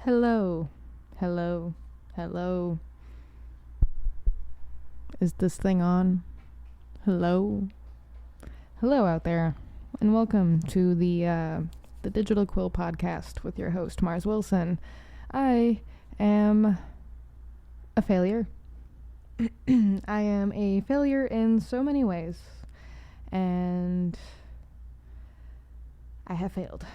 Hello. Hello. Hello. Is this thing on? Hello. Hello out there. And welcome to the Digital Quill podcast with your host Mars Wilson. I am a failure. I am a failure in so many ways. And I have failed.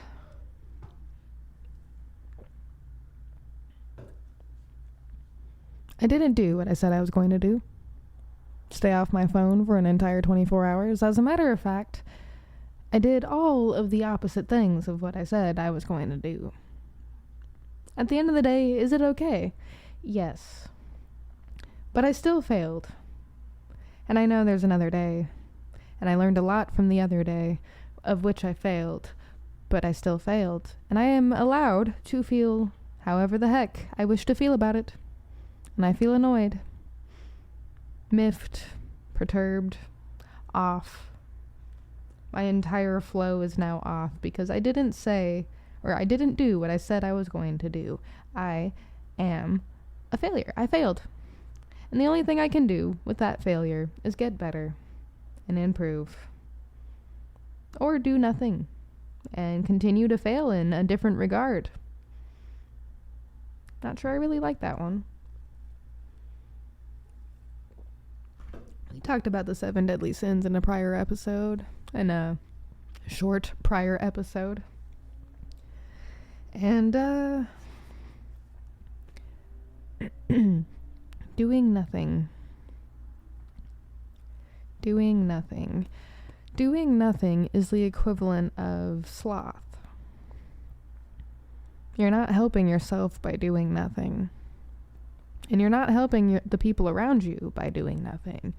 I didn't do what I said I was going to do. Stay off my phone for an entire 24 hours. As a matter of fact, I did all of the opposite things of what I said I was going to do. At the end of the day, is it okay? Yes. But I still failed. And I know there's another day. And I learned a lot from the other day, of which I failed. But I still failed. And I am allowed to feel however the heck I wish to feel about it. And I feel annoyed, miffed, perturbed, off. My entire flow is now off because I didn't do what I said I was going to do. I am a failure. I failed. And the only thing I can do with that failure is get better and improve. Or do nothing and continue to fail in a different regard. Not sure I really like that one. We talked about the 7 deadly sins in a prior episode, in a short prior episode. And, doing nothing. Doing nothing. Doing nothing is the equivalent of sloth. You're not helping yourself by doing nothing. And you're not helping the people around you by doing nothing.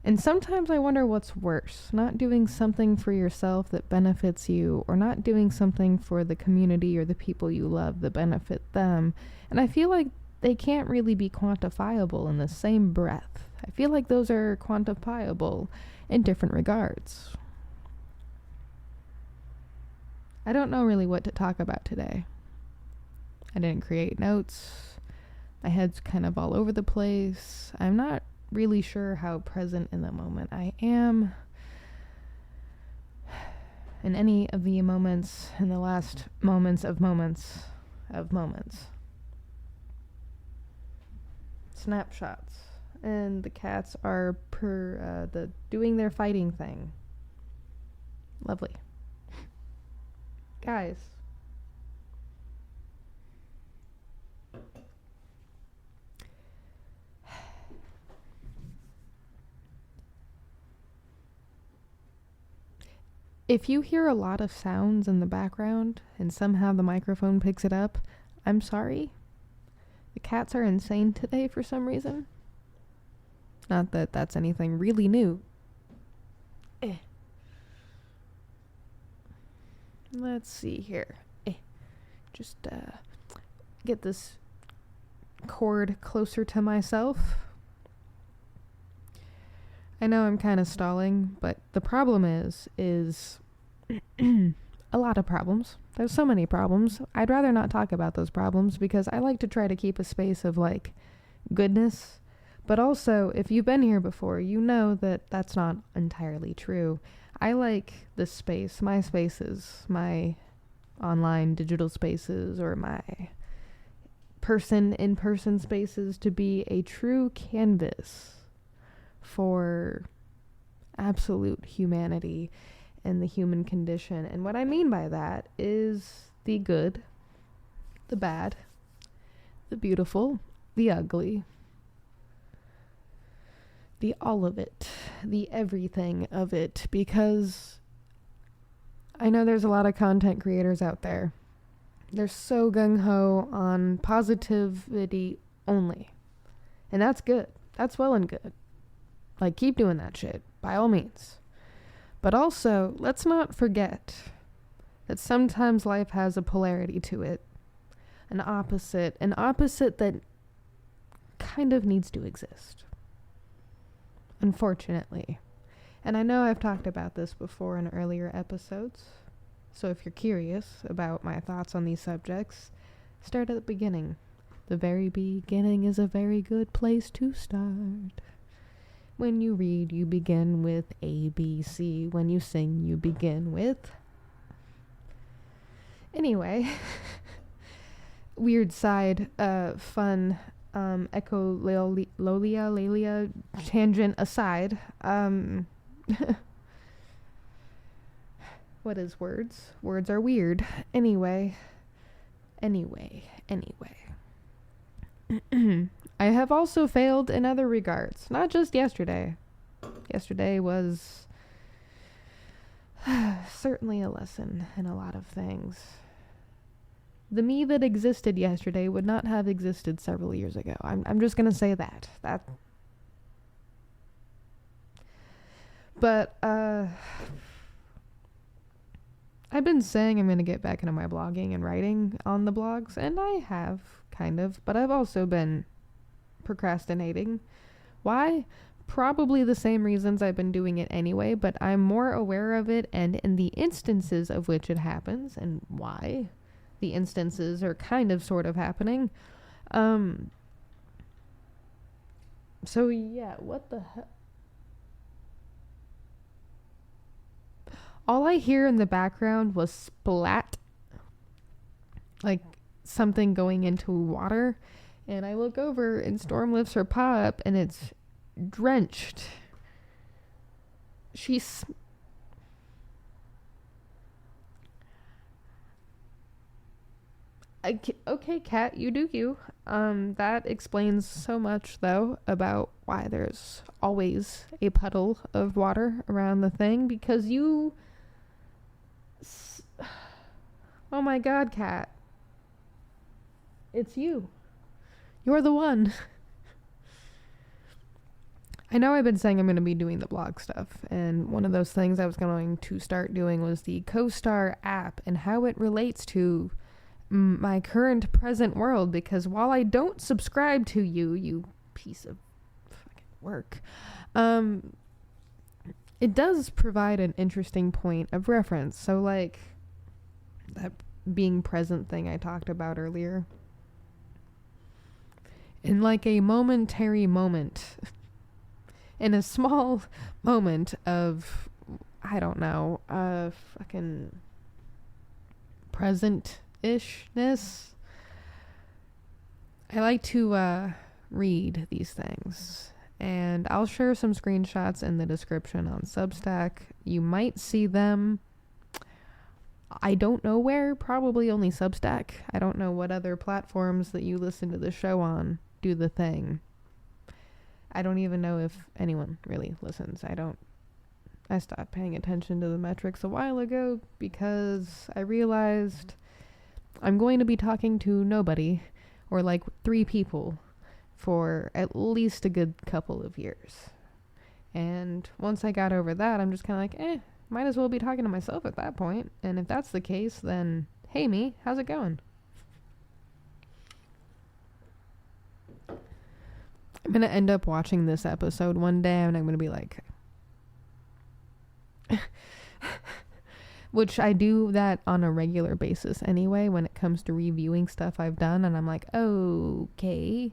And sometimes I wonder what's worse, not doing something for yourself that benefits you, or not doing something for the community or the people you love that benefit them. And I feel like they can't really be quantifiable in the same breath. I feel like those are quantifiable in different regards. I don't know really what to talk about today. I didn't create notes. My head's kind of all over the place. I'm not really sure how present in the moment I am in any of the moments, in the last moments of moments of moments. Snapshots. And the cats are doing their fighting thing. Lovely. Guys. If you hear a lot of sounds in the background and somehow the microphone picks it up, I'm sorry. The cats are insane today for some reason. Not that that's anything really new. Let's see here. Just get this cord closer to myself. I know I'm kind of stalling, but the problem is a lot of problems. There's so many problems. I'd rather not talk about those problems because I like to try to keep a space of like goodness. But also, if you've been here before, you know that that's not entirely true. I like this space, my spaces, my online digital spaces, or my in-person spaces to be a true canvas for absolute humanity and the human condition. And what I mean by that is the good, the bad, the beautiful, the ugly, the all of it, the everything of it, because I know there's a lot of content creators out there. They're so gung-ho on positivity only. And that's good. That's well and good. Like, keep doing that shit, by all means. But also, let's not forget that sometimes life has a polarity to it. An opposite that kind of needs to exist. Unfortunately. And I know I've talked about this before in earlier episodes. So if you're curious about my thoughts on these subjects, Start at the beginning. The very beginning is a very good place to start. When you read, you begin with A, B, C. When you sing, you begin with... Anyway, weird side, fun, echololia tangent aside. What is words? Words are weird. Anyway. I have also failed in other regards, not just yesterday. Yesterday was certainly a lesson in a lot of things. The me that existed yesterday would not have existed several years ago. I'm just gonna say that. But I've been saying I'm gonna get back into my blogging and writing on the blogs, and I have, kind of, but I've also been procrastinating. Why? Probably the same reasons I've been doing it anyway, but I'm more aware of it and in the instances of which it happens and why the instances are kind of sort of happening. So yeah, what the hell? All I hear in the background was splat, like something going into water, and I look over and Storm lifts her paw up and it's drenched. Okay, cat, you do you. That explains so much, though, about why there's always a puddle of water around the thing, because you... Oh my god, cat. It's you. You're the one. I know I've been saying I'm going to be doing the blog stuff, and one of those things I was going to start doing was the CoStar app and how it relates to my current present world, because while I don't subscribe to you piece of fucking work, it does provide an interesting point of reference. So like that being present thing I talked about earlier, in like a momentary moment, in a small moment of, I don't know, fucking present-ishness, I like to read these things, and I'll share some screenshots in the description on Substack. You might see them, I don't know where, probably only Substack. I don't know what other platforms that you listen to the show on do the thing. I don't even know if anyone really listens. I stopped paying attention to the metrics a while ago because I realized I'm going to be talking to nobody, or like 3 people, for at least a good couple of years. And once I got over that, I'm just kind of like, might as well be talking to myself at that point. And if that's the case, then, hey me, how's it going? I'm going to end up watching this episode one day and I'm going to be like, which I do that on a regular basis anyway when it comes to reviewing stuff I've done, and I'm like, okay,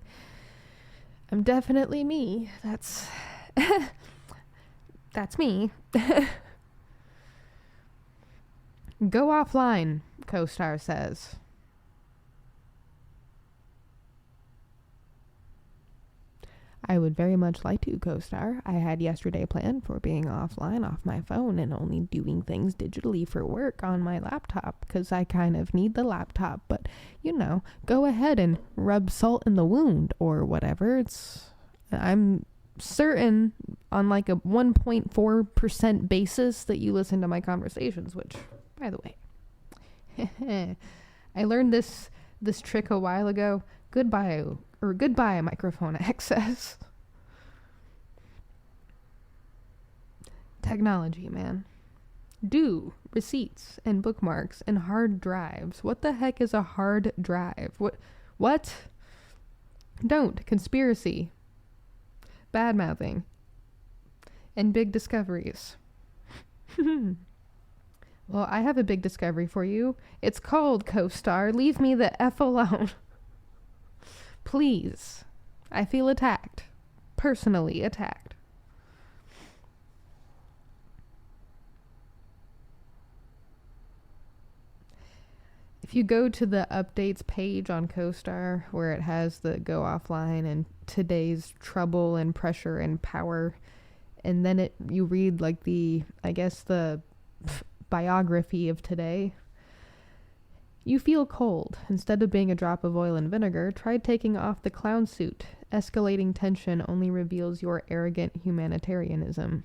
I'm definitely me. That's me. Go offline, CoStar says. I would very much like to, CoStar. I had yesterday planned for being offline off my phone and only doing things digitally for work on my laptop, because I kind of need the laptop, but, go ahead and rub salt in the wound or whatever. I'm certain on like a 1.4% basis that you listen to my conversations, which, by the way, I learned this trick a while ago. Goodbye, microphone access. Technology, man. Receipts and bookmarks and hard drives. What the heck is a hard drive? What? Don't. Conspiracy. Bad-mouthing. And big discoveries. Well, I have a big discovery for you. It's called CoStar. Leave me the F alone. Please. I feel attacked. Personally attacked. If you go to the updates page on CoStar, where it has the go offline and today's trouble and pressure and power, and then you read like the biography of today, you feel cold. Instead of being a drop of oil and vinegar, try taking off the clown suit. Escalating tension only reveals your arrogant humanitarianism.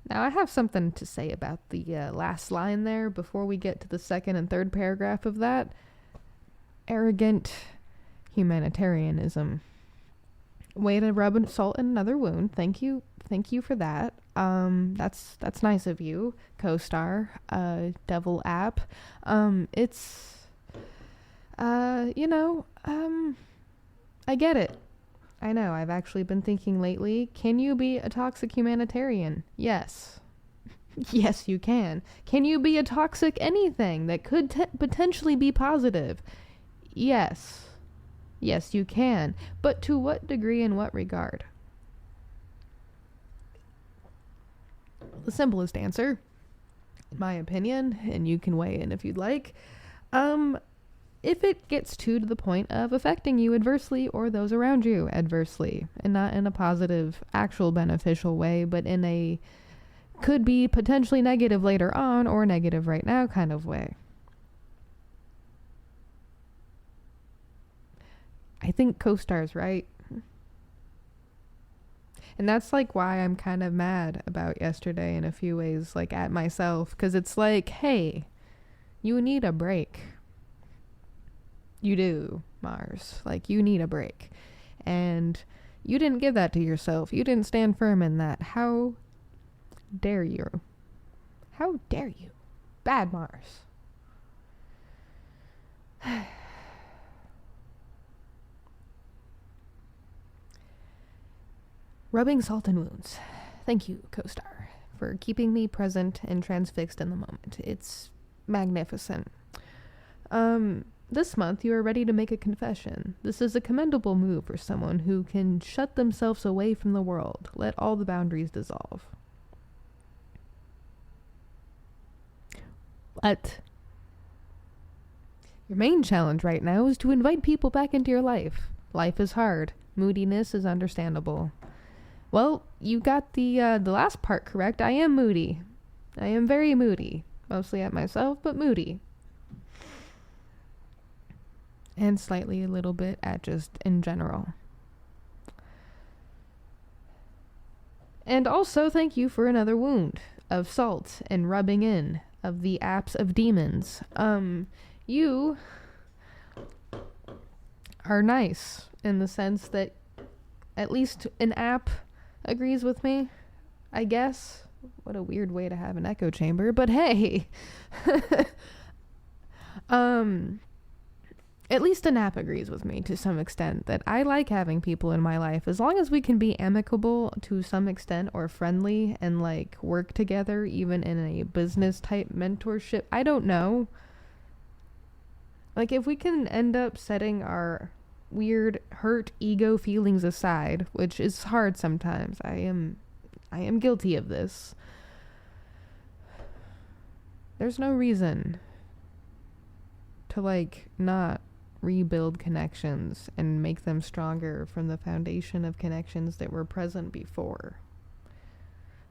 Now, I have something to say about the last line there before we get to the second and third paragraph of that. Arrogant humanitarianism. Way to rub salt in another wound. Thank you for that. That's nice of you, CoStar, devil app. It's, I get it. I know, I've actually been thinking lately, can you be a toxic humanitarian? Yes. Yes, you can. Can you be a toxic anything that could potentially be positive? Yes. Yes, you can. But to what degree and what regard? The simplest answer, in my opinion, and you can weigh in if you'd like, if it gets to the point of affecting you adversely or those around you adversely, and not in a positive, actual beneficial way, but in a could be potentially negative later on or negative right now kind of way. I think CoStar's right. And that's like why I'm kind of mad about yesterday in a few ways, like at myself, because it's like, hey, you need a break. You do, Mars. Like, you need a break. And you didn't give that to yourself. You didn't stand firm in that. How dare you? How dare you? Bad Mars. Rubbing salt in wounds. Thank you, CoStar, for keeping me present and transfixed in the moment. It's magnificent. This month, you are ready to make a confession. This is a commendable move for someone who can shut themselves away from the world, let all the boundaries dissolve. But your main challenge right now is to invite people back into your life. Life is hard. Moodiness is understandable. Well, you got the last part correct. I am moody. I am very moody. Mostly at myself, but moody. And slightly a little bit at just in general. And also thank you for another wound of salt and rubbing in of the apps of demons. You are nice in the sense that at least an app agrees with me, I guess. What a weird way to have an echo chamber, but hey. At least an app agrees with me to some extent that I like having people in my life as long as we can be amicable to some extent or friendly and like work together even in a business type mentorship. I don't know. Like if we can end up setting our weird hurt ego feelings aside, which is hard sometimes. I am guilty of this. There's no reason to like not rebuild connections and make them stronger from the foundation of connections that were present before.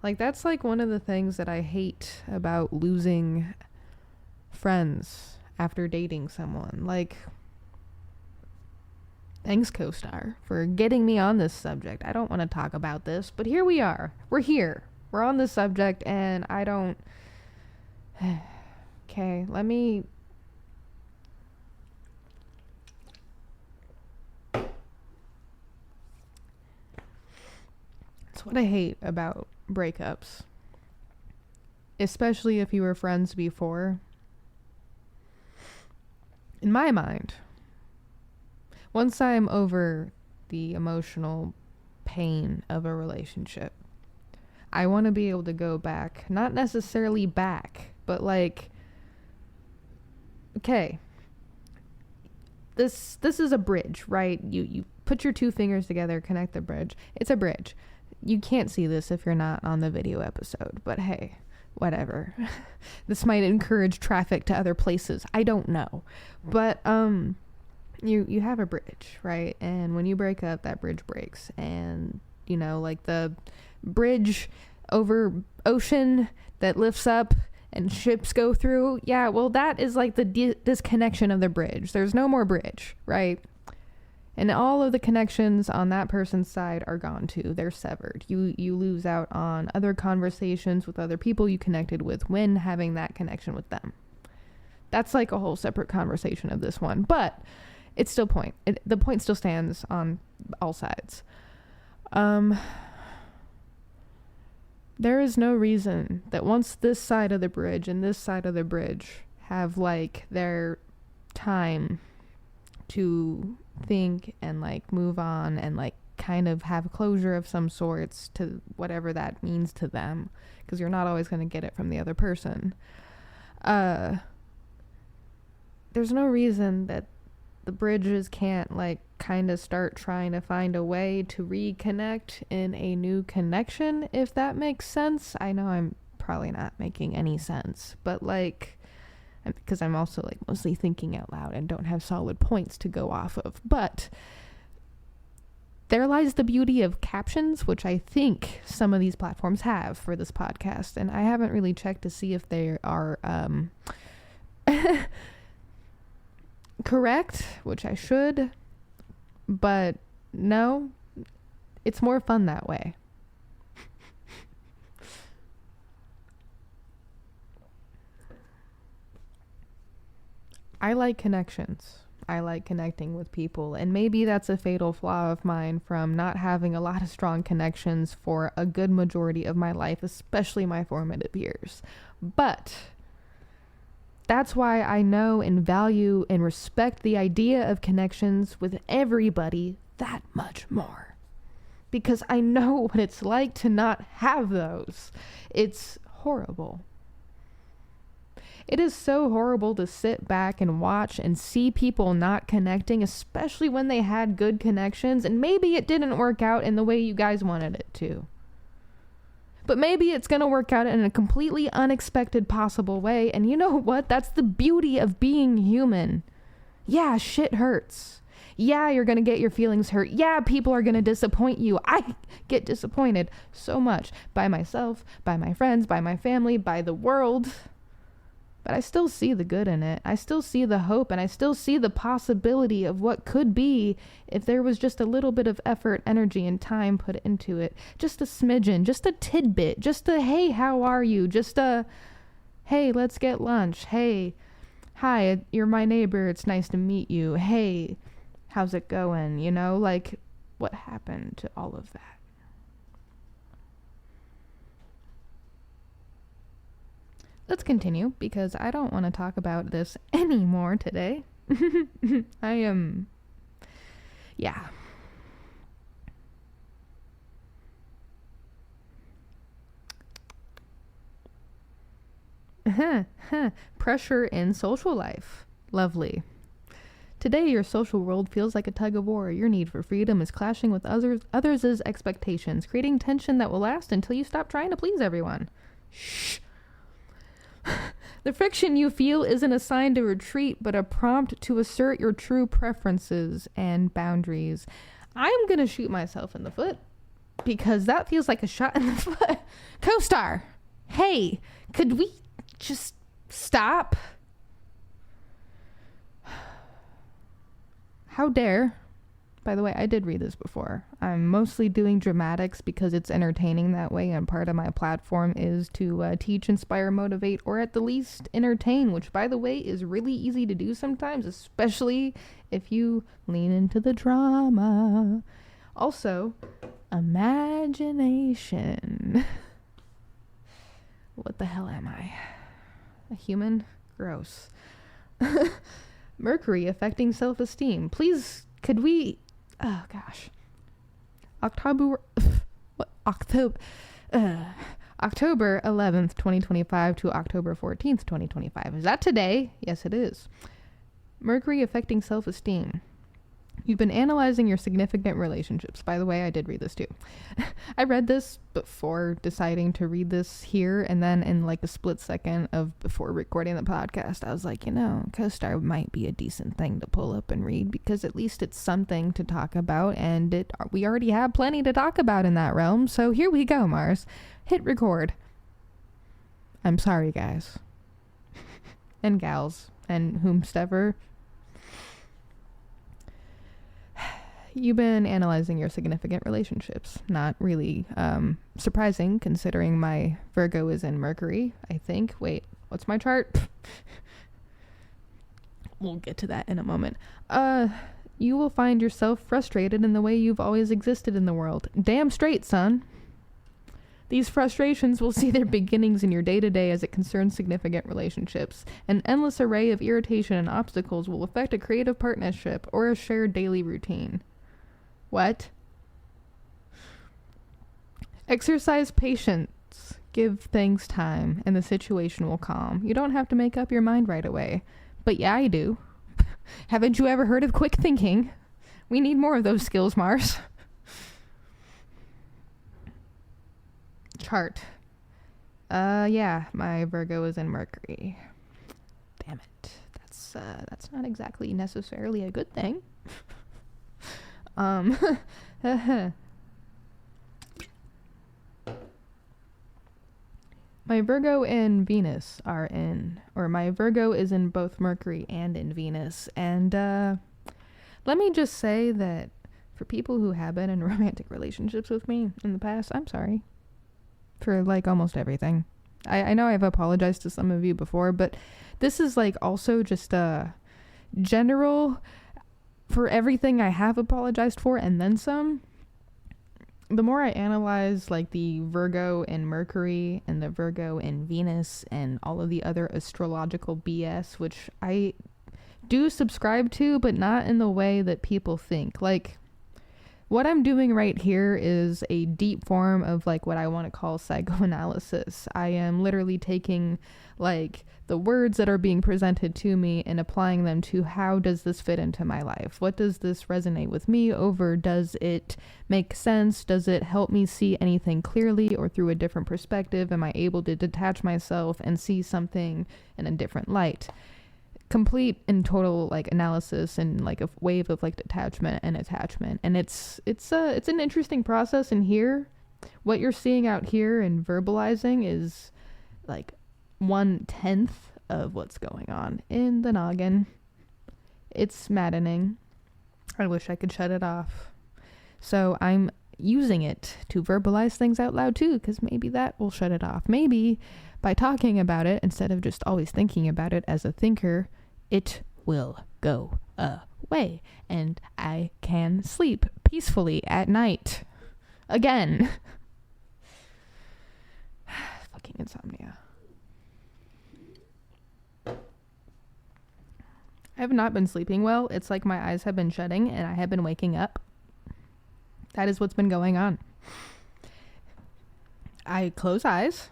Like that's like one of the things that I hate about losing friends after dating someone. Like, thanks CoStar for getting me on this subject. I don't want to talk about this, but here we are. We're here. We're on this subject and I don't... Okay, let me... It's what I hate about breakups. Especially if you were friends before. In my mind, once I'm over the emotional pain of a relationship, I want to be able to go back, not necessarily back, but like, okay, this is a bridge, right? You put your two fingers together, connect the bridge. It's a bridge. You can't see this if you're not on the video episode, but hey, whatever. This might encourage traffic to other places. I don't know. But you have a bridge, right? And when you break up, that bridge breaks. And, you know, like the bridge over ocean that lifts up and ships go through. Yeah, well, that is like the disconnection of the bridge. There's no more bridge, right? And all of the connections on that person's side are gone too. They're severed. You lose out on other conversations with other people you connected with when having that connection with them. That's like a whole separate conversation of this one. But it's still the point still stands on all sides. There is no reason that once this side of the bridge and this side of the bridge have like their time to think and like move on and like kind of have closure of some sorts to whatever that means to them, because you're not always going to get it from the other person. There's no reason that the bridges can't like kind of start trying to find a way to reconnect in a new connection, if that makes sense. I know I'm probably not making any sense, but like, because I'm also like mostly thinking out loud and don't have solid points to go off of. But there lies the beauty of captions, which I think some of these platforms have for this podcast, and I haven't really checked to see if they are correct, which I should, but no, it's more fun that way. I like connections. I like connecting with people, and maybe that's a fatal flaw of mine from not having a lot of strong connections for a good majority of my life, especially my formative years. But that's why I know and value and respect the idea of connections with everybody that much more. Because I know what it's like to not have those. It's horrible. It is so horrible to sit back and watch and see people not connecting, especially when they had good connections, and maybe it didn't work out in the way you guys wanted it to. But maybe it's going to work out in a completely unexpected possible way, and you know what? That's the beauty of being human. Yeah, shit hurts. Yeah, you're going to get your feelings hurt. Yeah, people are going to disappoint you. I get disappointed so much by myself, by my friends, by my family, by the world. But I still see the good in it. I still see the hope, and I still see the possibility of what could be if there was just a little bit of effort, energy, and time put into it. Just a smidgen, just a tidbit, just a, hey, how are you? Just a, hey, let's get lunch. Hey, hi, you're my neighbor. It's nice to meet you. Hey, how's it going? You know, like, what happened to all of that? Let's continue, because I don't want to talk about this anymore today. I am... yeah. Pressure in social life. Lovely. Today, your social world feels like a tug of war. Your need for freedom is clashing with others' expectations, creating tension that will last until you stop trying to please everyone. Shh. The friction you feel isn't a sign to retreat, but a prompt to assert your true preferences and boundaries. I'm going to shoot myself in the foot, because that feels like a shot in the foot. CoStar, hey, could we just stop? How dare? By the way, I did read this before. I'm mostly doing dramatics because it's entertaining that way, and part of my platform is to teach, inspire, motivate, or at the least entertain, which, by the way, is really easy to do sometimes, especially if you lean into the drama. Also, imagination. What the hell am I? A human? Gross. Mercury affecting self-esteem. Please, could we... oh, gosh. October... what? October... October 11th, 2025 to October 14th, 2025. Is that today? Yes, it is. Mercury affecting self-esteem. You've been analyzing your significant relationships. By the way, I did read this too. I read this before deciding to read this here, and then in like a split second of before recording the podcast, I was like, CoStar might be a decent thing to pull up and read, because at least it's something to talk about, and we already have plenty to talk about in that realm. So here we go, Mars. Hit record. I'm sorry, guys. And gals. And whomstever. You've been analyzing your significant relationships. Not really surprising, considering my Virgo is in Mercury, I think. Wait, what's my chart? We'll get to that in a moment. You will find yourself frustrated in the way you've always existed in the world. Damn straight, son. These frustrations will see their beginnings in your day-to-day as it concerns significant relationships. An endless array of irritation and obstacles will affect a creative partnership or a shared daily routine. What? Exercise patience. Give things time, and the situation will calm. You don't have to make up your mind right away. But yeah, I do. Haven't you ever heard of quick thinking? We need more of those skills, Mars. Chart. Yeah, my Virgo is in Mercury. Damn it. That's not exactly necessarily a good thing. My Virgo and Venus are in, or my Virgo is in both Mercury and in Venus. And let me just say that for people who have been in romantic relationships with me in the past, I'm sorry for like almost everything. I know I've apologized to some of you before, but this is like also just general for everything I have apologized for and then some. The more I analyze like the Virgo and Mercury and the Virgo and Venus and all of the other astrological BS, which I do subscribe to, but not in the way that people think. Like, what I'm doing right here is a deep form of like what I want to call psychoanalysis. I am literally taking like the words that are being presented to me and applying them to how does this fit into my life? What does this resonate with me over? Does it make sense? Does it help me see anything clearly or through a different perspective? Am I able to detach myself and see something in a different light? Complete and total like analysis and like a wave of like detachment and attachment. And it's an interesting process. And here, what you're seeing out here and verbalizing is like 1/10 of what's going on in the noggin. It's maddening. I wish I could shut it off. So I'm using it to verbalize things out loud too, because maybe that will shut it off. Maybe by talking about it instead of just always thinking about it as a thinker, it will go away and I can sleep peacefully at night again. Fucking insomnia. I have not been sleeping well. It's like my eyes have been shutting and I have been waking up. That is what's been going on. I close eyes.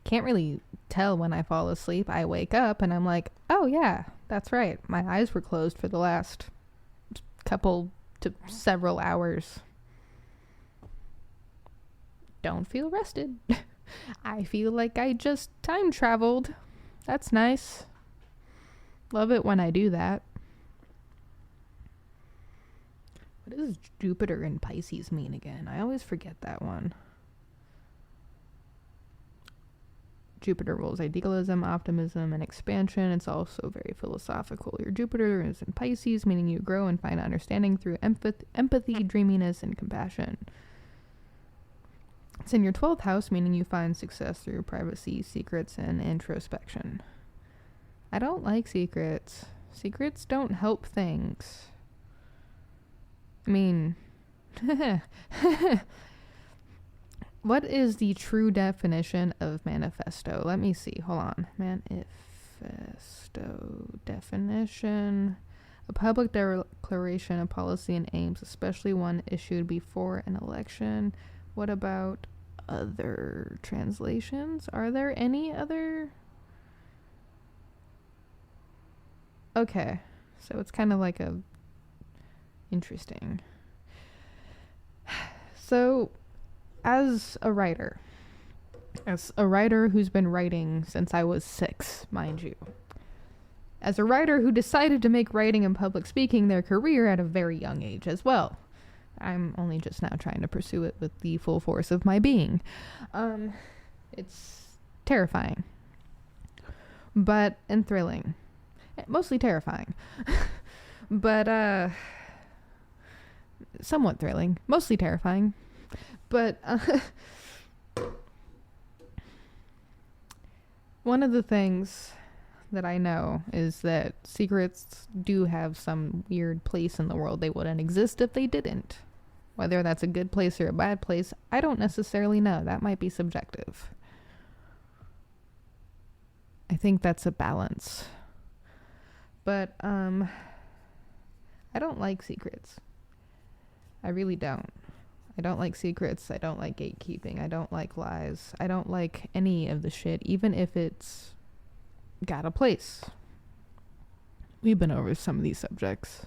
Can't really tell when I fall asleep. I wake up and I'm like, oh yeah, that's right. My eyes were closed for the last couple to several hours. Don't feel rested. I feel like I just time traveled. That's nice. Love it when I do that. What does Jupiter in Pisces mean again? I always forget that one. Jupiter rules idealism, optimism, and expansion. It's also very philosophical. Your Jupiter is in Pisces, meaning you grow and find understanding through empathy, dreaminess, and compassion. It's in your 12th house, meaning you find success through privacy, secrets, and introspection. I don't like secrets. Secrets don't help things. I mean, what is the true definition of manifesto? Let me see. Hold on. Manifesto definition. A public declaration of policy and aims, especially one issued before an election. What about other translations? Are there any other? Okay, so it's kind of like a interesting. So, as a writer who's been writing since I was 6, mind you, as a writer who decided to make writing and public speaking their career at a very young age as well. I'm only just now trying to pursue it with the full force of my being. It's terrifying, and thrilling. Mostly terrifying, but somewhat thrilling. Mostly terrifying, but one of the things that I know is that secrets do have some weird place in the world. They wouldn't exist if they didn't. Whether that's a good place or a bad place, I don't necessarily know. That might be subjective. I think that's a balance. But I don't like secrets. I really don't. I don't like secrets. I don't like gatekeeping. I don't like lies. I don't like any of the shit, even if it's got a place. We've been over some of these subjects.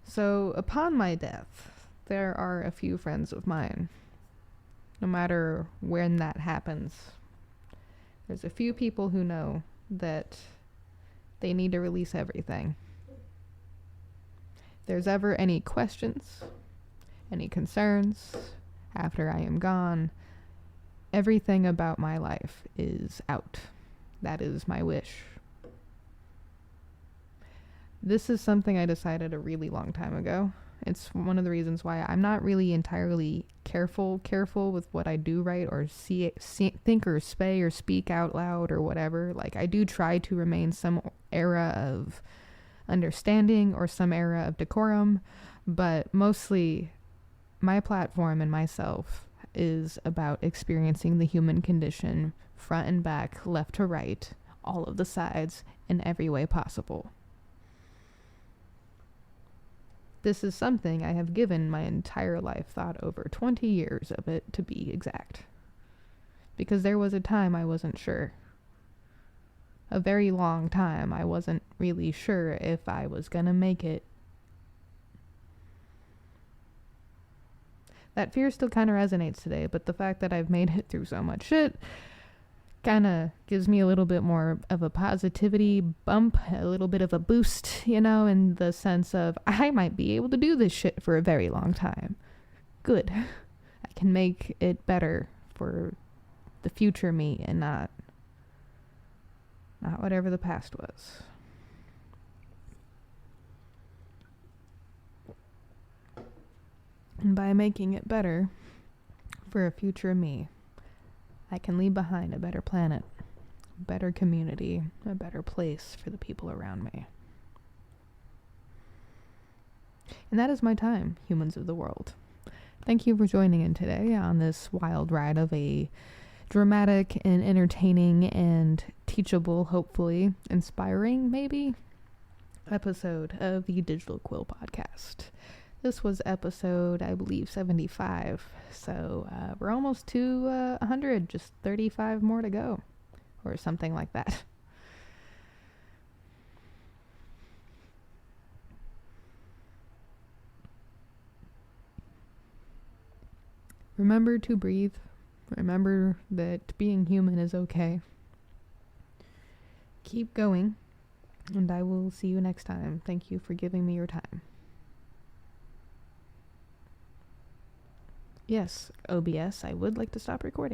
So, upon my death, there are a few friends of mine. No matter when that happens, there's a few people who know that they need to release everything. If there's ever any questions, any concerns after I am gone, everything about my life is out. That is my wish. This is something I decided a really long time ago. It's one of the reasons why I'm not really entirely careful with what I do write or think or say or speak out loud or whatever. Like, I do try to remain some era of understanding or some era of decorum, but mostly my platform and myself is about experiencing the human condition front and back, left to right, all of the sides, in every way possible. This is something I have given my entire life thought, over 20 years of it to be exact. Because there was a time I wasn't sure. A very long time I wasn't really sure if I was gonna make it. That fear still kind of resonates today, but the fact that I've made it through so much shit kind of gives me a little bit more of a positivity bump, a little bit of a boost, in the sense of I might be able to do this shit for a very long time. Good. I can make it better for the future me and not whatever the past was. And by making it better for a future me, I can leave behind a better planet, a better community, a better place for the people around me. And that is my time, humans of the world. Thank you for joining in today on this wild ride of a dramatic and entertaining and teachable, hopefully inspiring, maybe, episode of the Digital Quill podcast. This was episode, I believe, 75. So we're almost to 100, just 35 more to go, or something like that. Remember to breathe. Remember that being human is okay. Keep going, and I will see you next time. Thank you for giving me your time. Yes, OBS, I would like to stop recording.